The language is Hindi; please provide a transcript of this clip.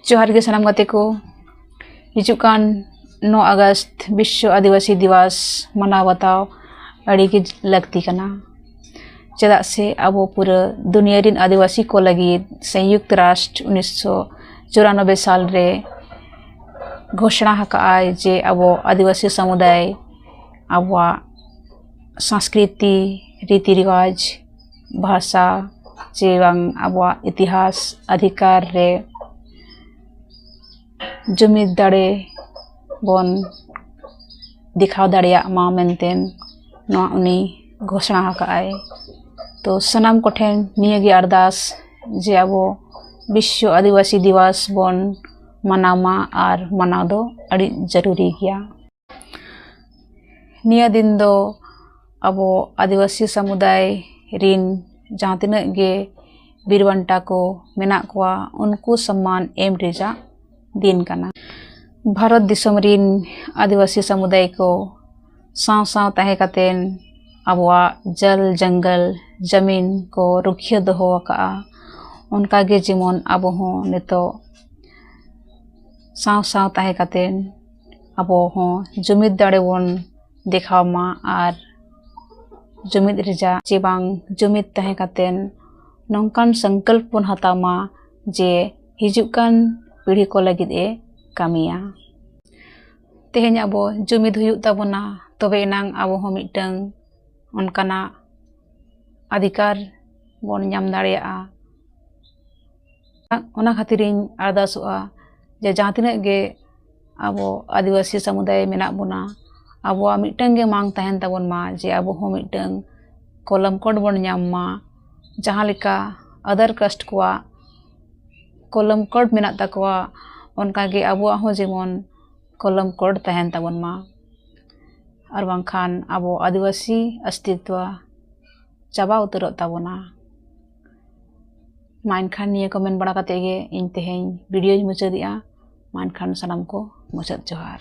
जोहार गे सानाम गाते को हिजुकान 9 अगस्त विश्व आदिवासी दिवस मनाव बताओ अड़ी के लगती कना चदा से अब पूरा दुनिया रिन आदिवासी को लगी संयुक्त राष्ट्र 1994 साल रे घोषणा हकाय जे अब आदिवासी समुदाय अब संस्कृति रीति रिवाज भाषा जेवं अब इतिहास अधिकार रे जुमिद दाड़े बन दिखाव दाड़िया मा मेनतेन नवा उनी घोषणा हकाय तो सनाम कोठेन नियगी अरदास जे अब विश्व आदिवासी दिवस बन मनामा और मनाव दो अड़ी जरूरी गया। निया दिन दो अब आदिवासी समुदाय रिन जहाँ तिनाग गे बीरबंटा को मेना कोआ उनको सम्मान एम रेजा दिन कना। भारत दिसम रिन आदिवासी समुदाय को साव साव तहे कतेन अबवा जल जंगल जमीन को रुखिया दोहो का उनका गे जीवन अब हो नितो साव साव तहे कतेन अब हो जुमिद दाड़े बन देखाव मा और जुमिद रेजा जेबांग जुमिद तहे कतेन नौकान संकल्प बन हताव मा जे हिजुकान पीढ़ी को लगिद ए कामिया तेहें अब जुमिद हुयुग ताबोना तबे इनांग अब हो मिटंग उनकाना अधिकार बन नाम दाड़ेया ओना खातिरिन अरदासोआ जे जहाँ तिनाग गे अब आदिवासी समुदाय मेना बोना अब मिटंग गे मांग तहन ताबोन मा जे अब हो मिटंग कलम कोड बन नाम मा जहाँ लेका अदर कास्ट कोआ कलम कोड मेना ताकोआ उनका गे अब हो जेमन कलम कोड तहन ताबोन मा और बांखान अब आदिवासी अस्तित्व चाबा उतरो ताबोना मानखान निये कमेंट बड़ा कते गे इन तेहें वीडियो मुचादिया मानखान सनाम को मुचाद जोहार।